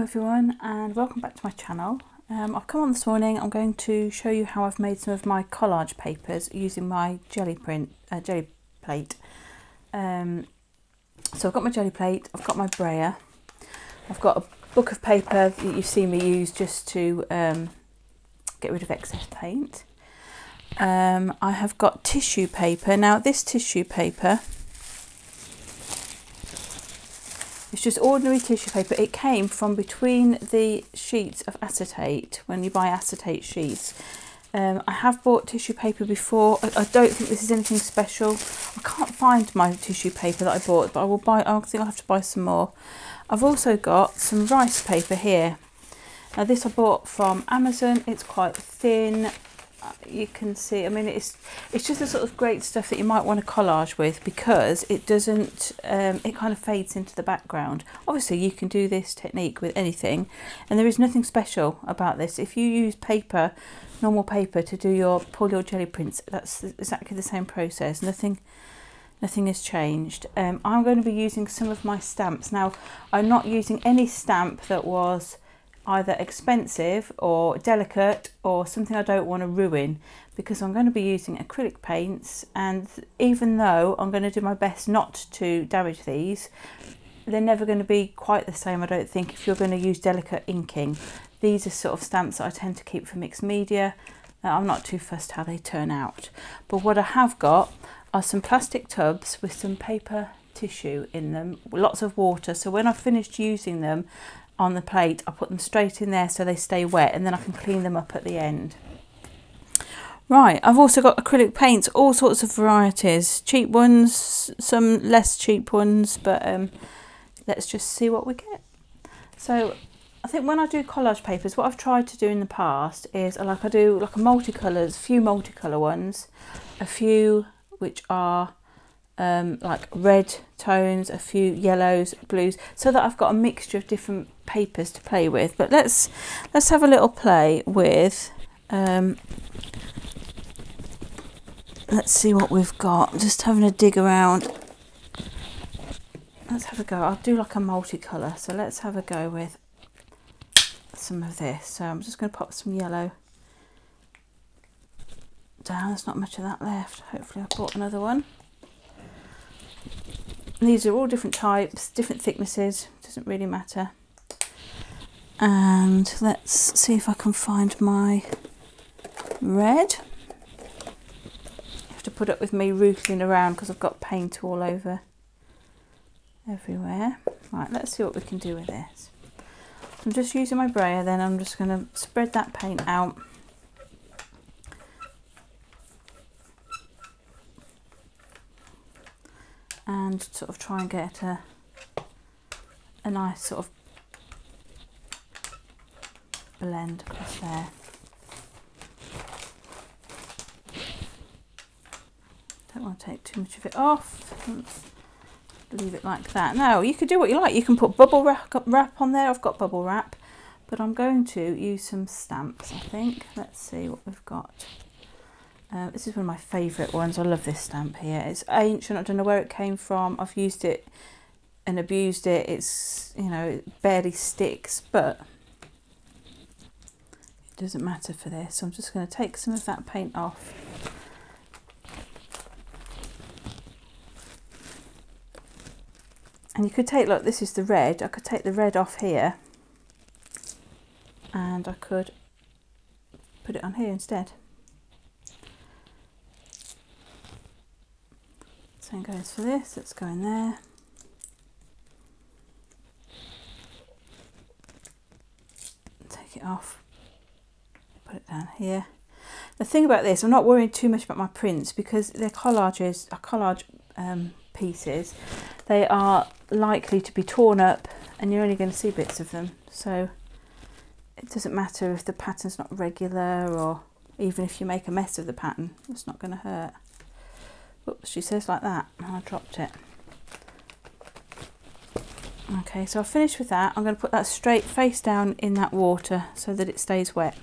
everyone, and welcome back to my channel. I've come on this morning. I'm going to show you how I've made some of my collage papers using my jelly plate. So I've got my jelly plate, I've got my brayer, I've got a book of paper that you've seen me use just to get rid of excess paint. I have got tissue paper. Now this tissue paper, it's just ordinary tissue paper. It came from between the sheets of acetate when you buy acetate sheets. I have bought tissue paper before. I don't think this is anything special. I can't find my tissue paper that I bought, but I think I'll have to buy some more. I've also got some rice paper here. Now this I bought from Amazon. It's quite thin. You can see, I mean, it's just the sort of great stuff that you might want to collage with, because it doesn't, it kind of fades into the background. Obviously you can do this technique with anything, and there is nothing special about this. If you use paper, normal paper, to pull your jelly prints, that's exactly the same process. Nothing has changed. I'm going to be using some of my stamps. Now I'm not using any stamp that was either expensive or delicate or something I don't want to ruin, because I'm going to be using acrylic paints, and even though I'm going to do my best not to damage these, they're never going to be quite the same, I don't think, if you're going to use delicate inking. These are sort of stamps that I tend to keep for mixed media. I'm not too fussed how they turn out. But what I have got are some plastic tubs with some paper tissue in them, lots of water, so when I've finished using them on the plate, I put them straight in there so they stay wet, and then I can clean them up at the end. Right, I've also got acrylic paints, all sorts of varieties, cheap ones, some less cheap ones, but let's just see what we get. So I think when I do collage papers, what I've tried to do in the past is I do like a multicolours, a few multicolour ones, a few which are like red tones, a few yellows, blues, so that I've got a mixture of different papers to play with. But let's have a little play with let's see what we've got. Just having a dig around. Let's have a go. I'll do like a multicolour, so let's have a go with some of this. So I'm just going to pop some yellow down. There's not much of that left. Hopefully I bought another one. These are all different types, different thicknesses, doesn't really matter. And let's see if I can find my red. You have to put up with me rootling around because I've got paint all over everywhere. Right, let's see what we can do with this. I'm just using my brayer, then I'm just going to spread that paint out. And sort of try and get a nice sort of blend across there. Don't want to take too much of it off. Leave it like that. Now you could do what you like. You can put bubble wrap on there. I've got bubble wrap, but I'm going to use some stamps, I think. Let's see what we've got. This is one of my favourite ones. I love this stamp here. It's ancient. I don't know where it came from. I've used it and abused it. It's, you know, it barely sticks, but it doesn't matter for this. So I'm just going to take some of that paint off. And you could take, look, this is the red. I could take the red off here and I could put it on here instead. Same goes for this. Let's go in there. Take it off. Put it down here. The thing about this, I'm not worrying too much about my prints because they're collage pieces. They are likely to be torn up and you're only going to see bits of them. So it doesn't matter if the pattern's not regular, or even if you make a mess of the pattern, it's not going to hurt. Oops, she says like that, and I dropped it. Okay, so I've finished with that. I'm going to put that straight face down in that water so that it stays wet.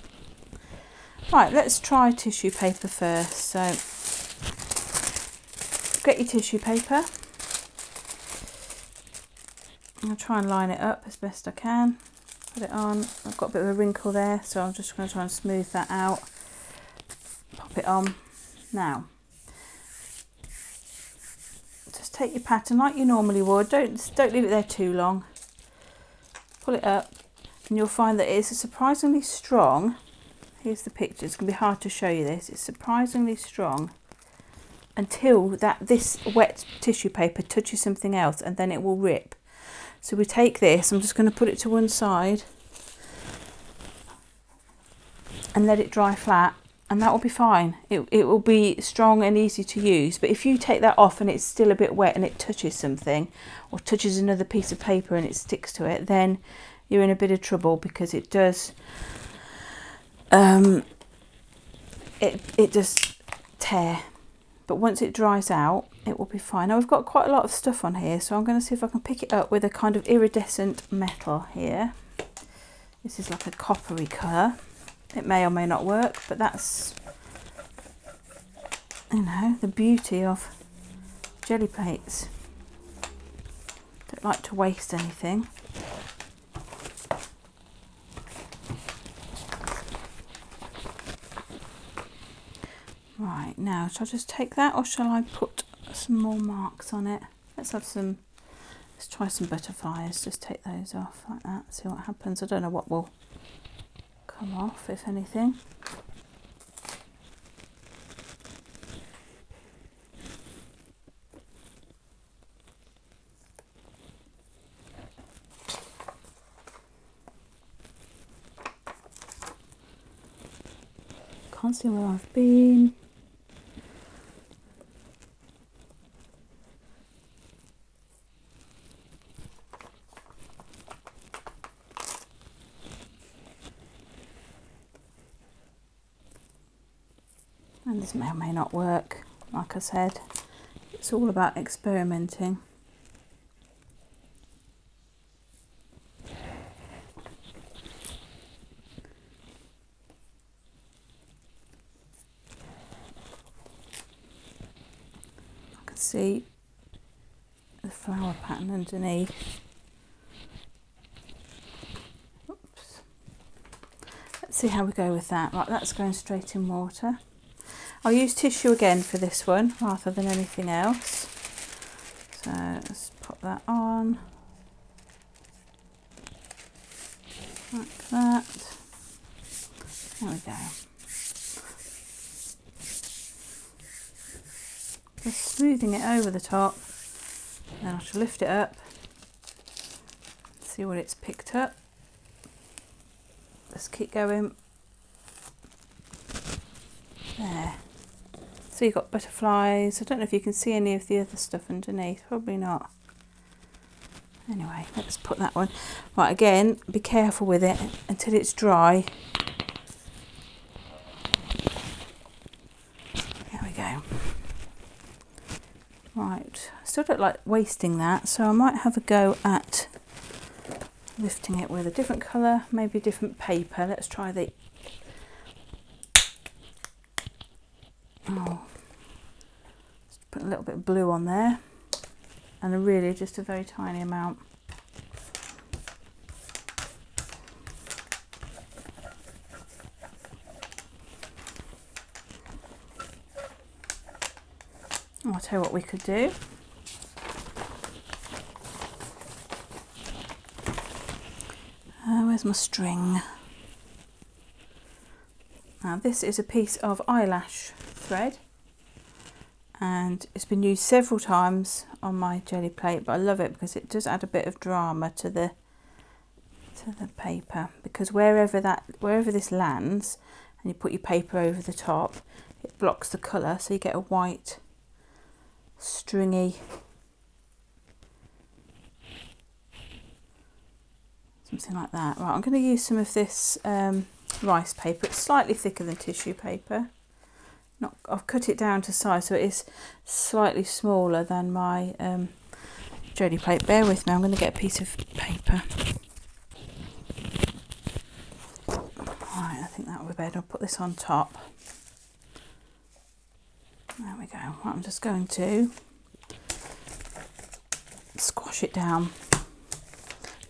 Right, let's try tissue paper first. So get your tissue paper. I'm going to try and line it up as best I can. Put it on. I've got a bit of a wrinkle there, so I'm just going to try and smooth that out. Pop it on. Now, just take your pattern like you normally would. Don't leave it there too long. Pull it up, and you'll find that it's surprisingly strong. Here's the picture. It's going to be hard to show you this. It's surprisingly strong until this wet tissue paper touches something else, and then it will rip. So we take this, I'm just going to put it to one side and let it dry flat, and that will be fine. It will be strong and easy to use. But if you take that off and it's still a bit wet and it touches something or touches another piece of paper and it sticks to it, then you're in a bit of trouble, because it does it does tear. But once it dries out, it will be fine. Now we've got quite a lot of stuff on here, so I'm going to see if I can pick it up with a kind of iridescent metal here. This is like a coppery colour. It may or may not work, but that's, you know, the beauty of Gelli plates. Don't like to waste anything. Right, now shall I just take that, or shall I put some more marks on it? Let's try some butterflies. Just take those off like that, see what happens. I don't know what will come off, if anything. Can't see where I've been. And this may or may not work. Like I said, it's all about experimenting. I can see the flower pattern underneath. Oops. Let's see how we go with that. Right, that's going straight in water. I'll use tissue again for this one rather than anything else. So let's pop that on. Like that. There we go. Just smoothing it over the top. Then I shall lift it up. See what it's picked up. Let's keep going. There. So you've got butterflies. I don't know if you can see any of the other stuff underneath. Probably not. Anyway, let's put that one. Right, again, be careful with it until it's dry. There we go. Right, I still don't like wasting that, so I might have a go at lifting it with a different colour, maybe a different paper. Let's try the... Oh, just put a little bit of blue on there, and really just a very tiny amount. I'll tell you what we could do. Where's my string? Now this is a piece of eyelash thread, and it's been used several times on my Gelli plate, but I love it because it does add a bit of drama to the paper, because wherever this lands and you put your paper over the top, it blocks the colour, so you get a white stringy something like that. Right, I'm going to use some of this rice paper. It's slightly thicker than tissue paper. I've cut it down to size, so it is slightly smaller than my Gelli plate. Bear with me, I'm going to get a piece of paper. Right, I think that will be better. I'll put this on top. There we go. Right, I'm just going to squash it down.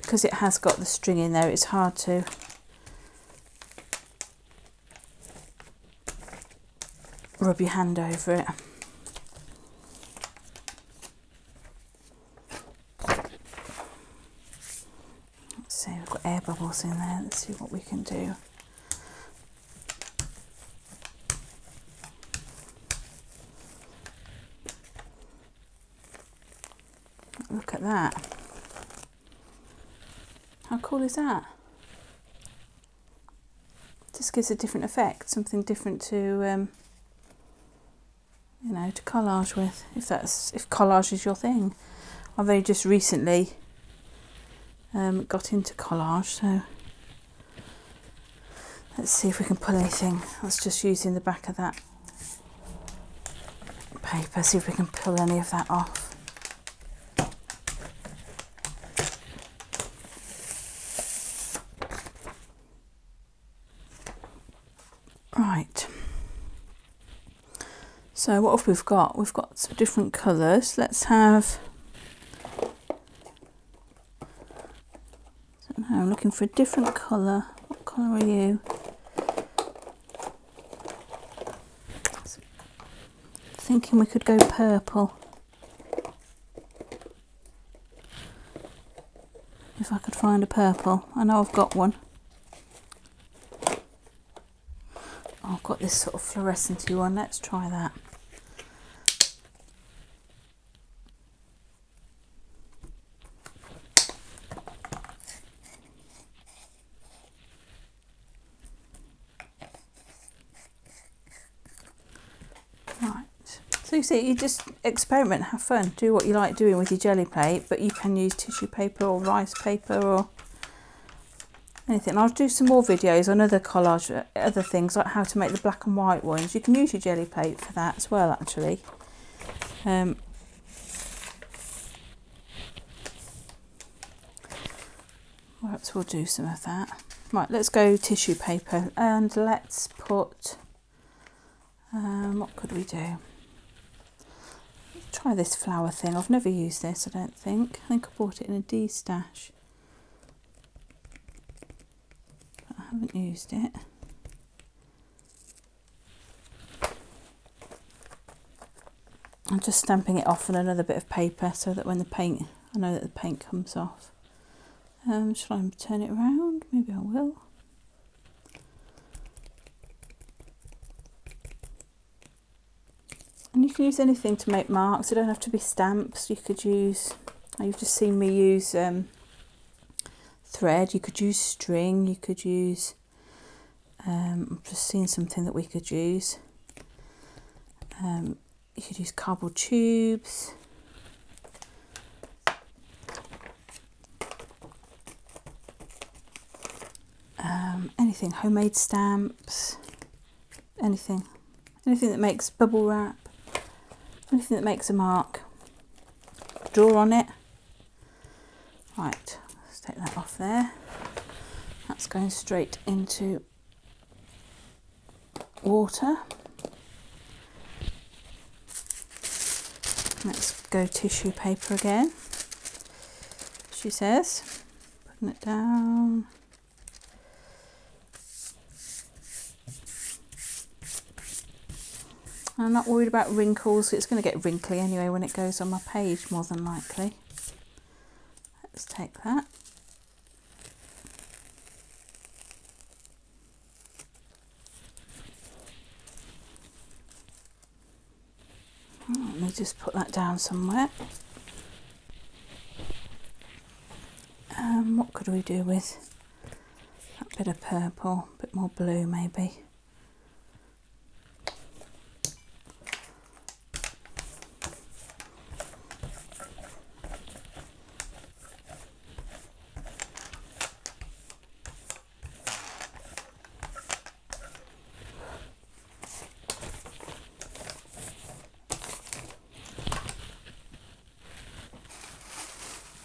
because it has got the string in there, it's hard to rub your hand over it. Let's see, we've got air bubbles in there. Let's see what we can do. Look at that. How cool is that? Just gives a different effect, something different to you know, to collage with, if collage is your thing. I've only just recently got into collage, so let's see if we can pull anything. Let's just using the back of that paper, see if we can pull any of that off. Right, so what have we've got? We've got some different colours. Let's have, I don't know, I'm looking for a different colour. What colour are you? Thinking we could go purple. If I could find a purple. I know I've got one. I've got this sort of fluorescent-y one. Let's try that. Right. So you see, you just experiment, have fun, do what you like doing with your jelly plate, but you can use tissue paper or rice paper or anything. I'll do some more videos on other collage, other things like how to make the black and white ones. You can use your jelly plate for that as well, actually. Perhaps we'll do some of that. Right, let's go tissue paper and let's put, what could we do? Let's try this flower thing. I've never used this, I don't think. I think I bought it in a D stash. I haven't used it. I'm just stamping it off on another bit of paper so that when the paint, I know that the paint comes off. Shall I turn it around? Maybe I will. And you can use anything to make marks. They don't have to be stamps. You could use, you've just seen me use thread. You could use string. You could use, I've just seen something that we could use. You could use cardboard tubes. Anything, homemade stamps, anything that makes bubble wrap, anything that makes a mark. Draw on it. Right, let's take that off there. That's going straight into water. Let's go tissue paper again. She says, putting it down. I'm not worried about wrinkles. It's going to get wrinkly anyway when it goes on my page, more than likely. Let's take that. Let me just put that down somewhere. What could we do with that bit of purple? A bit more blue maybe.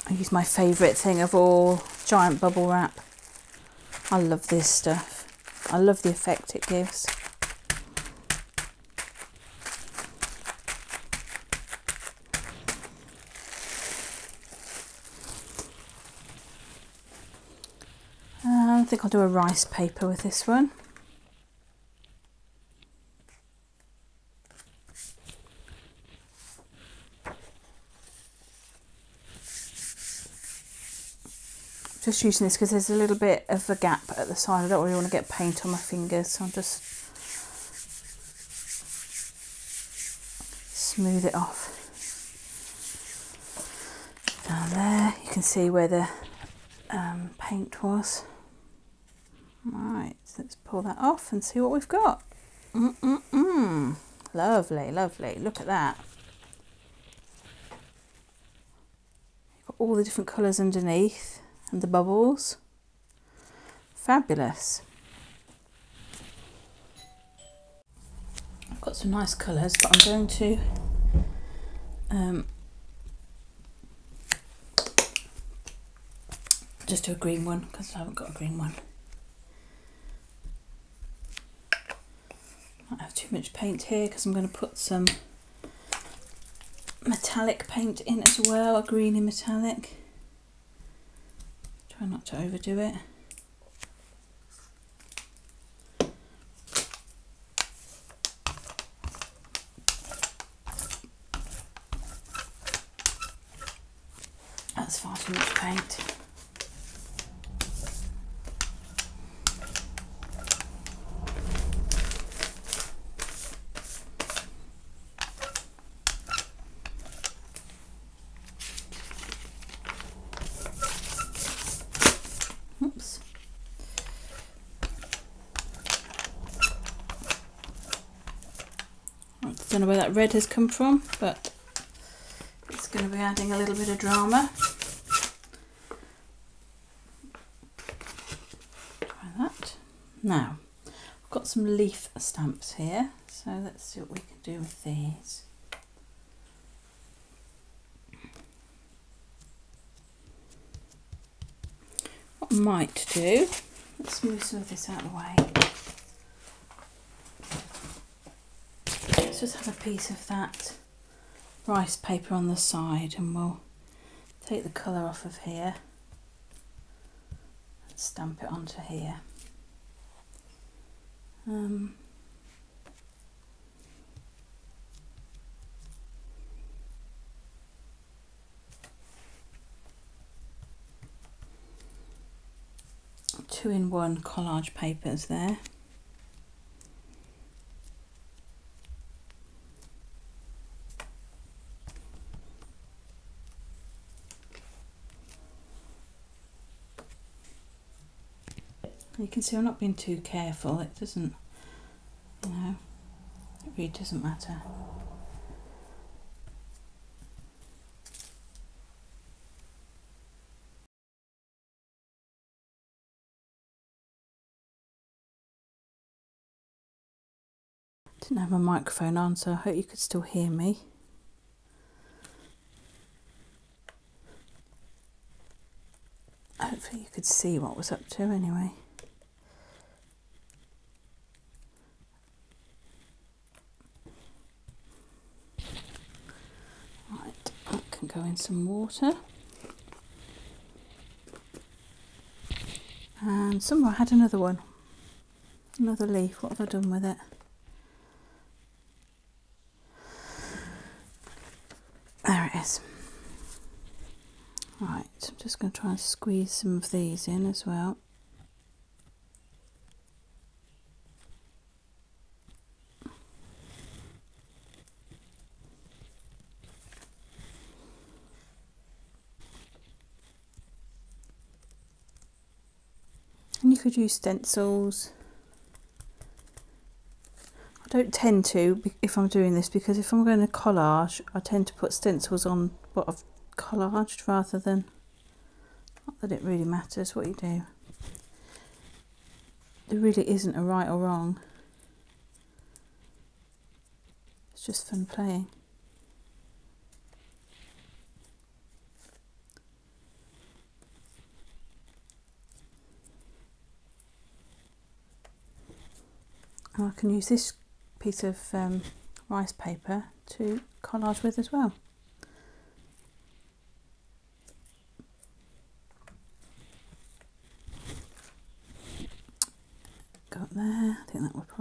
I use my favourite thing of all, giant bubble wrap. I love this stuff. I love the effect it gives. think I'll do a rice paper with this one. Just using this because there's a little bit of a gap at the side. I don't really want to get paint on my fingers, so I'll just smooth it off. Down there, you can see where the paint was. Right, so let's pull that off and see what we've got. Lovely, lovely. Look at that. You've got all the different colours underneath and the bubbles. Fabulous. I've got some nice colours, but I'm going to just do a green one because I haven't got a green one. I have too much paint here because I'm going to put some metallic paint in as well, a greeny metallic. Try not to overdo it. That's far too much paint. Oops. I don't know where that red has come from, but it's going to be adding a little bit of drama. Try that. Now, I've got some leaf stamps here, so let's see what we can do with these. What I might do, let's move some of this out of the way. Let's just have a piece of that rice paper on the side and we'll take the colour off of here and stamp it onto here. 2-in-1 collage papers there. You can see I'm not being too careful, it doesn't, you know, it really doesn't matter. Didn't have my microphone on, so I hope you could still hear me. Hopefully you could see what was up to anyway. Right, that can go in some water. And somewhere I had another one. Another leaf, what have I done with it? There it is. Right, I'm just going to try and squeeze some of these in as well. And you could use stencils. I don't tend to if I'm doing this, because if I'm going to collage I tend to put stencils on what I've collaged rather than, not that it really matters what you do. There really isn't a right or wrong. It's just fun playing. And I can use this piece of rice paper to collage with as well.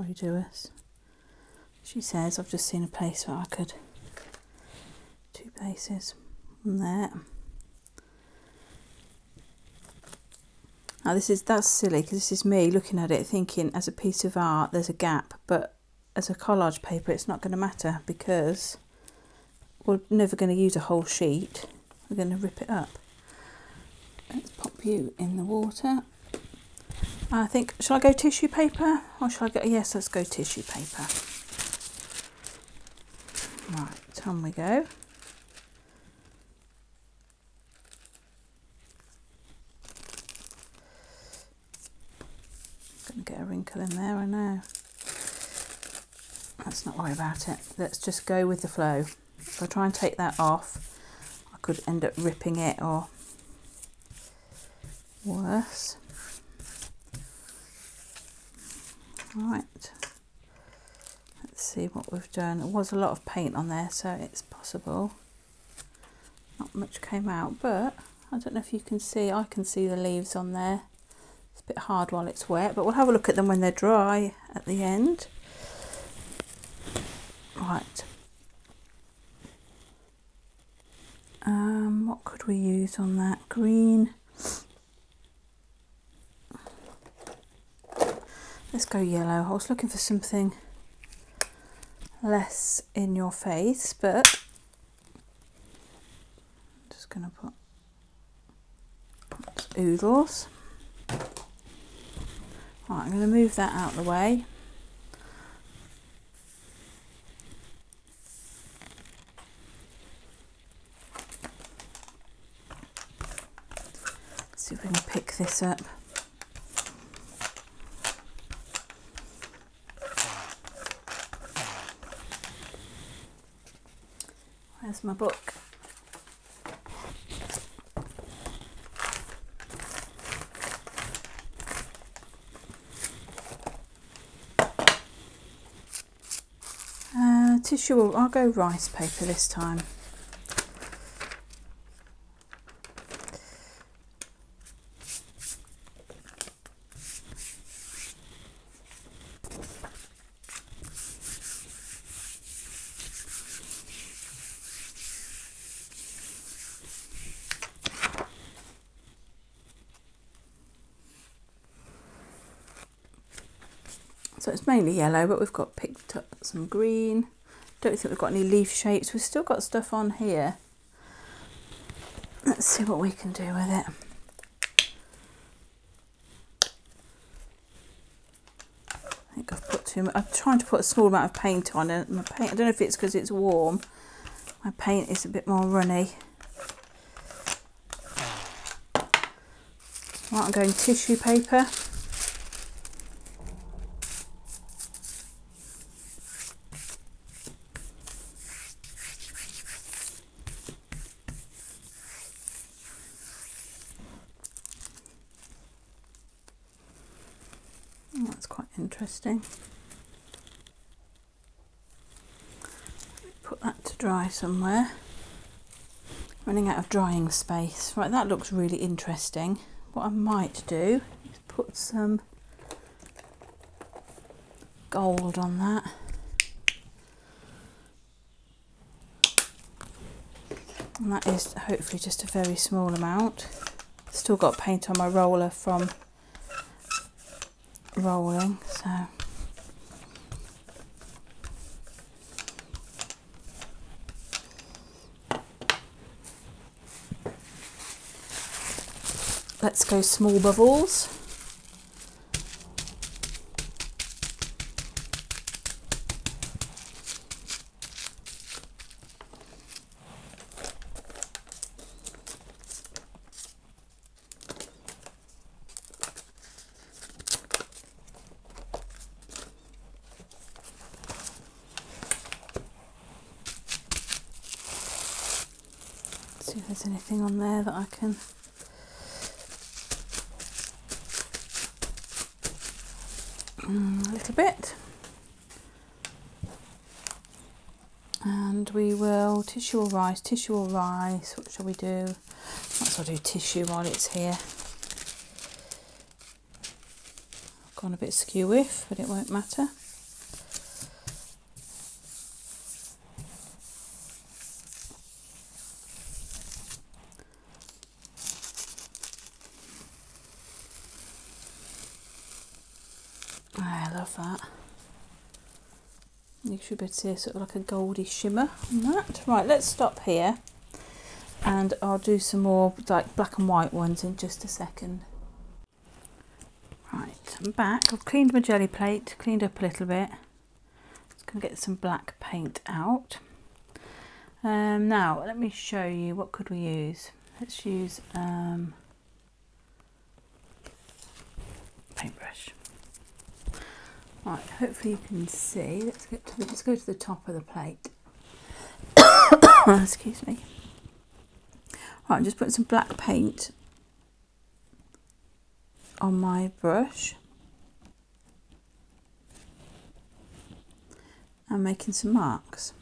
probably do us. She says, I've just seen a place where I could, 2 places from there. Now that's silly, because this is me looking at it thinking as a piece of art there's a gap, but as a collage paper it's not going to matter because we're never going to use a whole sheet. We're going to rip it up. Let's pop you in the water. I think, shall I go tissue paper or shall I go, yes, let's go tissue paper. Right, on we go. Gonna get a wrinkle in there, I know. Let's not worry about it. Let's just go with the flow. If I try and take that off, I could end up ripping it or worse. Right, let's see what we've done. There was a lot of paint on there, so it's possible. Not much came out, but I don't know if you can see, I can see the leaves on there. It's a bit hard while it's wet, but we'll have a look at them when they're dry at the end. Right. What could we use on that? Green. Let's go yellow. I was looking for something less in your face, but I'm just going to put oodles. Right, I'm going to move that out of the way. Let's see if we can pick this up. Where's my book? Tissue, I'll go rice paper this time. So it's mainly yellow, but we've got picked up some green. Don't think we've got any leaf shapes. We've still got stuff on here. Let's see what we can do with it. I think I've put too much. I'm trying to put a small amount of paint on it. My paint, I don't know if it's because it's warm. My paint is a bit more runny. Right, I'm going tissue paper. That's quite interesting. Put that to dry somewhere. Running out of drying space. Right, that looks really interesting. What I might do is put some gold on that. And that is hopefully just a very small amount. Still got paint on my roller from rolling, so let's go small bubbles. See if there's anything on there that I can a little bit, and we will tissue or rice, what shall we do? Might as well do tissue while it's here. I've gone a bit skew-whiff, but it won't matter. I love that. You should be able to see a sort of like a goldy shimmer on that. Right, let's stop here and I'll do some more like black and white ones in just a second. Right, I'm back. I've cleaned my jelly plate, cleaned up a little bit. Just going to get some black paint out. Now, let me show you, what could we use? Let's use paintbrush. Right, hopefully you can see. Let's go to the top of the plate. Excuse me. Right, I'm just putting some black paint on my brush and making some marks.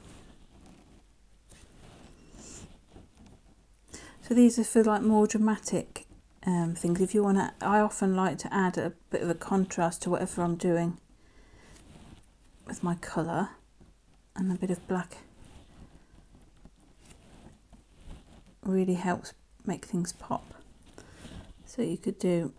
So these are for like more dramatic things. If you want to, I often like to add a bit of a contrast to whatever I'm doing with my colour, and a bit of black really helps make things pop. So you could do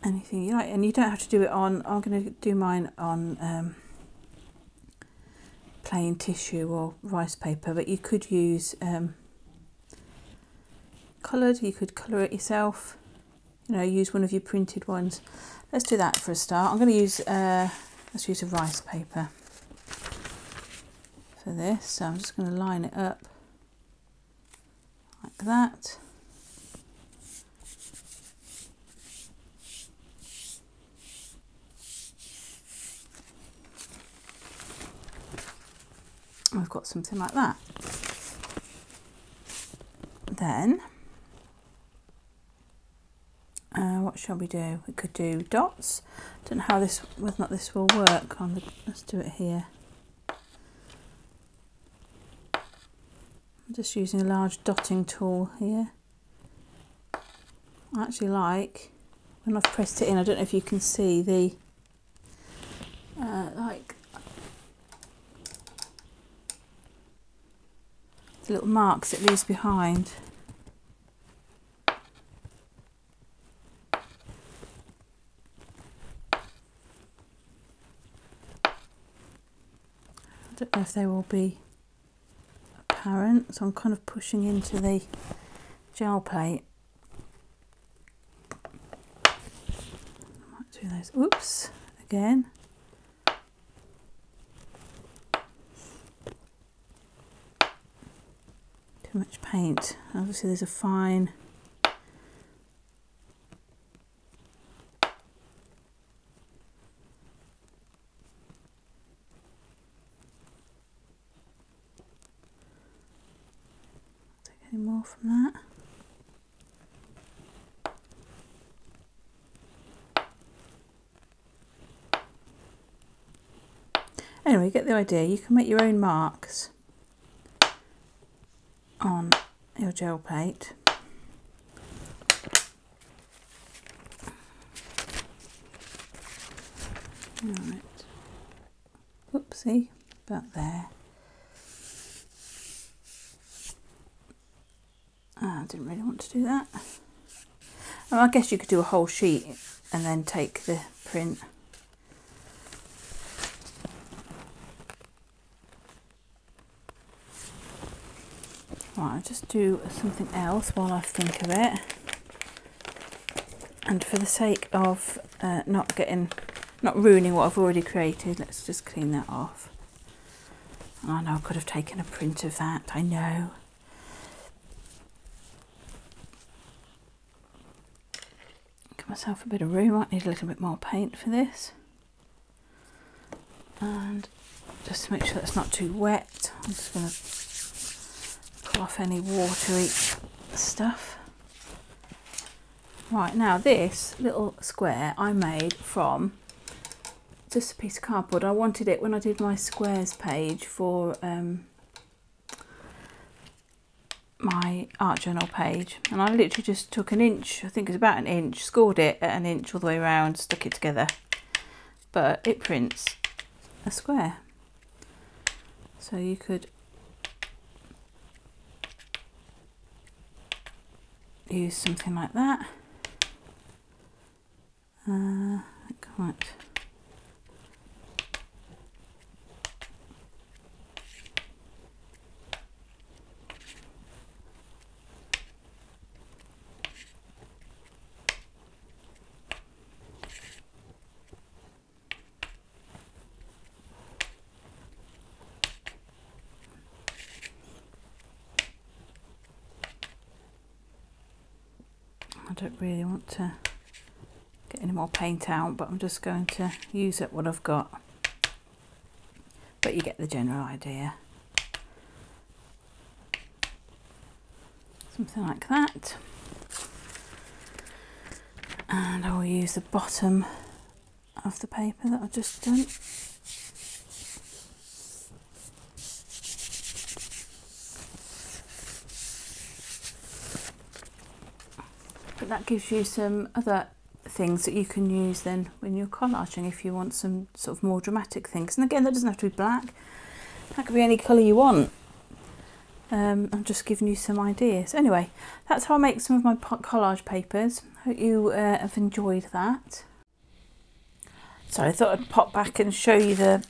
anything you like, and you don't have to do it on, I'm going to do mine on plain tissue or rice paper, but you could use coloured, you could colour it yourself, you know, use one of your printed ones. Let's do that for a start. I'm going to use, let's use a rice paper for this, so I'm just going to line it up like that. I've got something like that. Then, what shall we do? We could do dots. Don't know how this, whether or not this will work on the, let's do it here. I'm just using a large dotting tool here. I actually like, when I've pressed it in, I don't know if you can see the, like, the little marks it leaves behind. I don't know if they will be apparent, so I'm kind of pushing into the gel plate. I might do those. Oops, again. Too much paint. Obviously there's a fine take any more from that. Anyway, you get the idea. You can make your own marks on your gel plate. Right. Oopsie, about there. I didn't really want to do that. Well, I guess you could do a whole sheet and then take the print. Right, I'll just do something else while I think of it. And for the sake of not ruining what I've already created, let's just clean that off. I know I could have taken a print of that, I know. Give myself a bit of room, I might need a little bit more paint for this. And just to make sure it's not too wet, I'm just going to pull off any watery stuff. Right, now this little square I made from just a piece of cardboard. I wanted it when I did my squares page for my art journal page, and I literally just took an inch, I think it was about an inch, scored it at an inch all the way around, stuck it together, but it prints a square. So you could use something like that. Right. I don't really want to get any more paint out, but I'm just going to use up what I've got. But you get the general idea. Something like that. And I will use the bottom of the paper that I've just done. But that gives you some other things that you can use then when you're collaging if you want some sort of more dramatic things. And again, that doesn't have to be black. That could be any colour you want. I'm just giving you some ideas. Anyway, that's how I make some of my collage papers. Hope you have enjoyed that. So I thought I'd pop back and show you the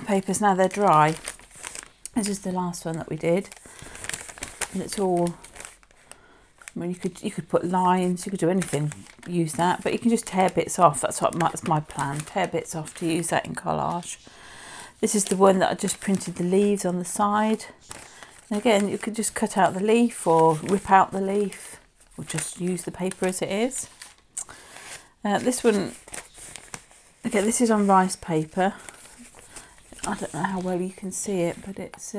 papers now they're dry. This is the last one that we did. And it's all, I mean, you could put lines, you could do anything, use that, but you can just tear bits off. That's my plan, tear bits off to use that in collage. This is the one that I just printed the leaves on the side. And again, you could just cut out the leaf or rip out the leaf or just use the paper as it is. This one, okay, this is on rice paper. I don't know how well you can see it, but it's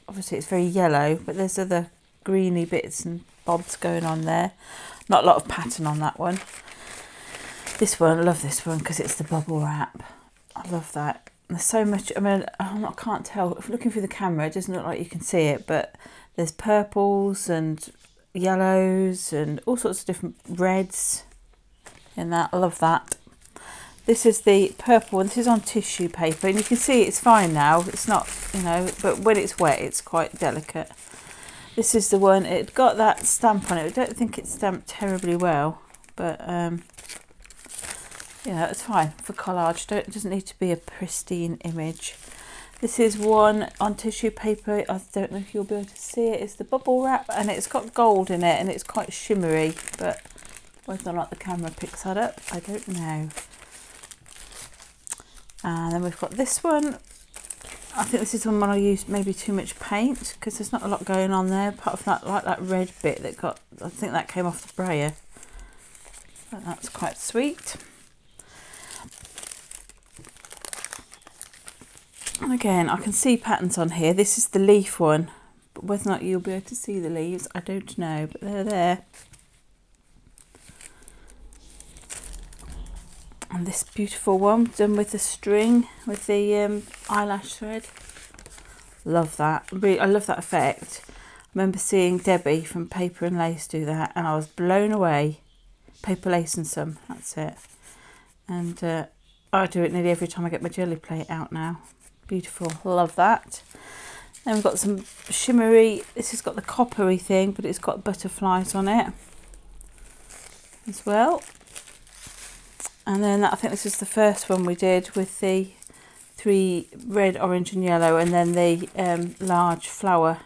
obviously it's very yellow, but there's other greeny bits and bobs going on there. Not a lot of pattern on that one. This one, I love this one because it's the bubble wrap. I love that. There's so much, I mean, I can't tell, if looking through the camera it doesn't look like you can see it, but there's purples and yellows and all sorts of different reds in that. I love that. This is the purple one. This is on tissue paper and you can see it's fine now. It's not, you know, but when it's wet it's quite delicate. This is the one, it got that stamp on it. I don't think it's stamped terribly well, but you know, it's fine for collage. It doesn't need to be a pristine image. This is one on tissue paper. I don't know if you'll be able to see it. It's the bubble wrap and it's got gold in it and it's quite shimmery, but whether or not the camera picks that up, I don't know. And then we've got this one. I think this is one when I used maybe too much paint because there's not a lot going on there apart from that, like that red bit that got, I think that came off the brayer. But that's quite sweet. And again, I can see patterns on here. This is the leaf one, but whether or not you'll be able to see the leaves, I don't know, but they're there. And this beautiful one done with the string, with the eyelash thread. Love that. Really, I love that effect. I remember seeing Debbie from Paper and Lace do that and I was blown away. Paper, Lace and Some, that's it. And I do it nearly every time I get my jelly plate out now. Beautiful, love that. Then we've got some shimmery, this has got the coppery thing, but it's got butterflies on it as well. And then I think this is the first one we did with the 3 red, orange and yellow, and then the large flower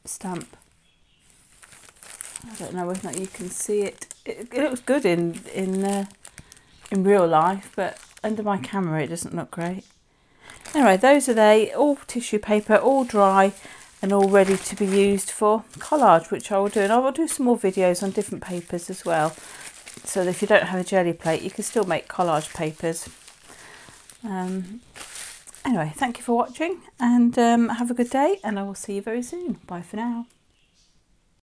stamp. I don't know whether or not you can see it. It looks good in real life, but under my camera it doesn't look great. Anyway, those are they, all tissue paper, all dry and all ready to be used for collage, which I will do. And I will do some more videos on different papers as well, so that if you don't have a jelly plate, you can still make collage papers. Anyway, thank you for watching and have a good day, and I will see you very soon. Bye for now.